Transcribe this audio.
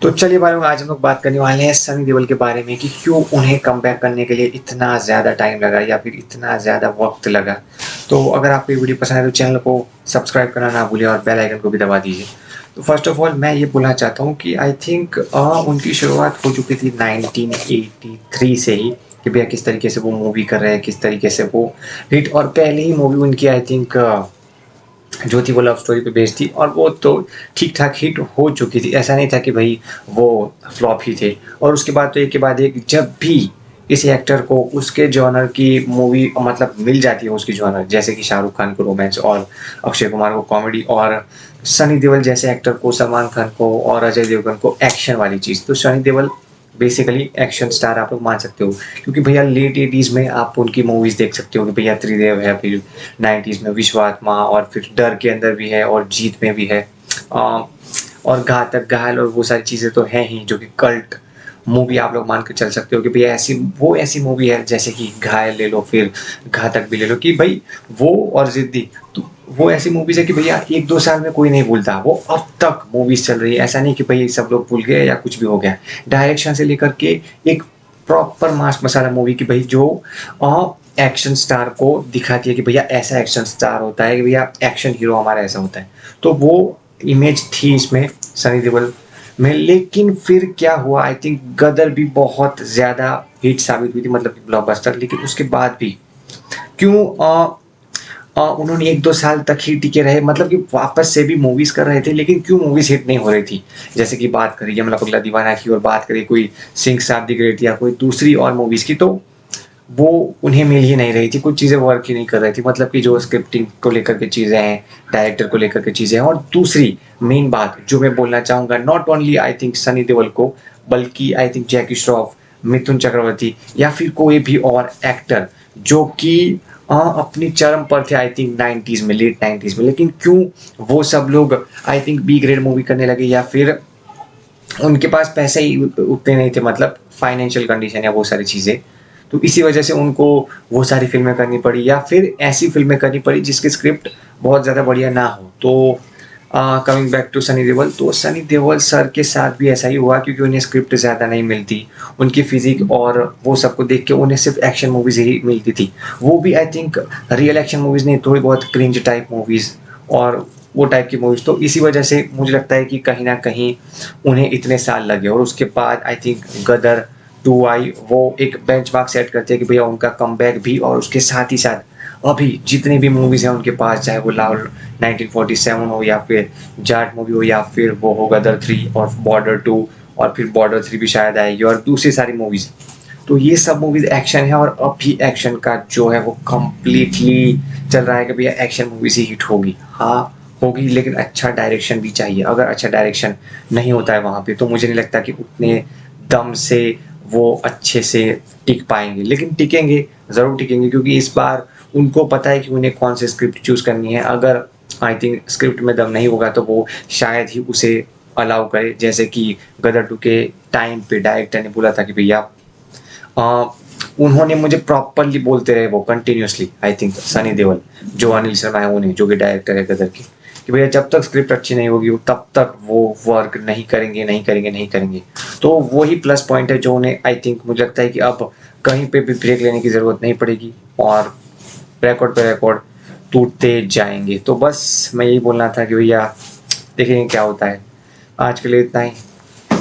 तो चलिए भाई लोग, आज हम लोग बात करने वाले हैं सनी देओल के बारे में कि क्यों उन्हें कमबैक करने के लिए इतना ज़्यादा टाइम लगा या फिर इतना ज़्यादा वक्त लगा। तो अगर आपको ये वीडियो पसंद है तो चैनल को सब्सक्राइब करना ना भूलिए और बेल आइकन को भी दबा दीजिए। तो फर्स्ट ऑफ ऑल मैं ये बोलना चाहता हूँ कि आई थिंक उनकी शुरुआत हो चुकी थी 1983 से ही कि भैया किस तरीके से वो मूवी कर रहे हैं, किस तरीके से वो हिट। और पहले ही मूवी उनकी आई थिंक जो थी वो लव स्टोरी पे बेस्ड थी और वो तो ठीक ठाक हिट हो चुकी थी। ऐसा नहीं था कि भाई वो फ्लॉप ही थे। और उसके बाद तो एक के बाद एक जब भी किसी एक्टर को उसके जॉनर की मूवी मतलब मिल जाती है, उसकी जॉनर जैसे कि शाहरुख खान को रोमांस और अक्षय कुमार को कॉमेडी और सनी देओल जैसे एक्टर को, सलमान खान को और अजय देवगन को एक्शन वाली चीज़, तो Sunny Deol basically action star आप लोग मान सकते हो। क्योंकि भैया लेट 80s में आप उनकी मूवीज देख सकते हो कि भैया त्रिदेव है, फिर 90s में विश्वात्मा, और फिर डर के अंदर भी है और जीत में भी है। और घातक, घायल और वो सारी चीज़ें तो हैं ही जो कि कल्ट मूवी आप लोग मान के चल सकते हो कि भैया ऐसी मूवी है जैसे कि घायल ले लो, फिर घातक भी ले लो, कि भाई वो और जिद्दी, तो वो ऐसी मूवीज है कि भैया 1-2 साल में कोई नहीं भूलता। वो अब तक मूवीज चल रही है, ऐसा नहीं कि भाई सब लोग भूल गए या कुछ भी हो गया। डायरेक्शन से लेकर के एक प्रॉपर मास मसाला मूवी की भाई जो एक्शन स्टार को दिखाती है कि भैया ऐसा एक्शन स्टार होता है, कि भैया एक्शन हीरो हमारा ऐसा होता है। तो वो इमेज थी इसमें सनी देओल में। लेकिन फिर क्या हुआ, आई थिंक गदर भी बहुत ज़्यादा हिट साबित हुई थी, मतलब ब्लॉकबस्टर। लेकिन उसके बाद भी क्यों उन्होंने 1-2 साल तक ही टिके रहे, मतलब कि वापस से भी मूवीज कर रहे थे, लेकिन क्यों मूवीज हिट नहीं हो रही थी। जैसे कि बात करिए यमला पगला दीवाना की, और बात करिए कोई सिंह साब दी ग्रेट या कोई दूसरी और मूवीज की, तो वो उन्हें मिल ही नहीं रही थी, कुछ चीज़ें वर्क ही नहीं कर रही थी। मतलब कि जो स्क्रिप्टिंग को लेकर के चीज़ें हैं, डायरेक्टर को लेकर के चीज़ें हैं, और दूसरी मेन बात जो मैं बोलना चाहूँगा, not only I think Sunny Deol को, बल्कि आई थिंक जैकी श्रॉफ, मिथुन चक्रवर्ती या फिर कोई भी और एक्टर जो कि अपनी चरम पर थे आई थिंक 90s में, लेट 90s में, लेकिन क्यों वो सब लोग I think B grade movie करने लगे, या फिर उनके पास पैसे ही उतने नहीं थे, मतलब फाइनेंशियल कंडीशन या वो सारी चीज़ें। तो इसी वजह से उनको वो सारी फिल्में करनी पड़ी, या फिर ऐसी फिल्में करनी पड़ी जिसकी स्क्रिप्ट बहुत ज़्यादा बढ़िया ना हो। तो coming back to Sunny Deol, तो सनी देओल सर के साथ भी ऐसा ही हुआ, क्योंकि उन्हें स्क्रिप्ट ज़्यादा नहीं मिलती। उनकी फिजिक और वो सबको देख के उन्हें सिर्फ एक्शन मूवीज़ ही मिलती थी। वो भी I think real action movies नहीं, थोड़ी बहुत क्रिंज टाइप मूवीज़ और वो टाइप की मूवीज़। तो इसी वजह से मुझे लगता है कि कहीं न कहीं उन्हें इतने साल लगे। और उसके बाद आई थिंक गदर 2 आई, वो एक बेंचमार्क सेट करते हैं कि भैया उनका कमबैक भी, और उसके साथ ही साथ अभी जितनी भी मूवीज़ हैं उनके पास, चाहे वो लाहौर 1947 हो, या फिर जाट मूवी हो, या फिर वो हो गदर 3 और बॉर्डर 2, और फिर बॉर्डर 3 भी शायद आएगी, और दूसरी सारी मूवीज़। तो ये सब मूवीज़ एक्शन है, और अब भी एक्शन का जो है वो कंप्लीटली चल रहा है कि भैया एक्शन मूवीज़ ही हिट होगी। हाँ, होगी, लेकिन अच्छा डायरेक्शन भी चाहिए। अगर अच्छा डायरेक्शन नहीं होता है वहाँ पे, तो मुझे नहीं लगता कि उतने दम से वो अच्छे से टिक पाएँगे। लेकिन टिकेंगे, ज़रूर टिकेंगे, क्योंकि इस बार उनको पता है कि उन्हें कौन सी स्क्रिप्ट चूज़ करनी है। अगर आई थिंक स्क्रिप्ट में दम नहीं होगा तो वो शायद ही उसे अलाउ करे। जैसे कि गदर 2 के टाइम पे डायरेक्टर ने बोला था कि भैया उन्होंने मुझे प्रॉपरली बोलते रहे वो continuously, I think Sunny Deol, जो अनिल शर्मा है उन्हें, जो कि डायरेक्टर है गदर के, कि भैया जब तक स्क्रिप्ट अच्छी नहीं होगी तब तक वो वर्क नहीं करेंगे, नहीं करेंगे, नहीं करेंगे। तो वही प्लस पॉइंट है जो उन्हें आई थिंक, मुझे लगता है कि अब कहीं पे भी ब्रेक लेने की ज़रूरत नहीं पड़ेगी, और रिकॉर्ड पे रिकॉर्ड टूटते जाएंगे। तो बस मैं यही बोलना था कि भैया देखेंगे क्या होता है। आज के लिए इतना ही।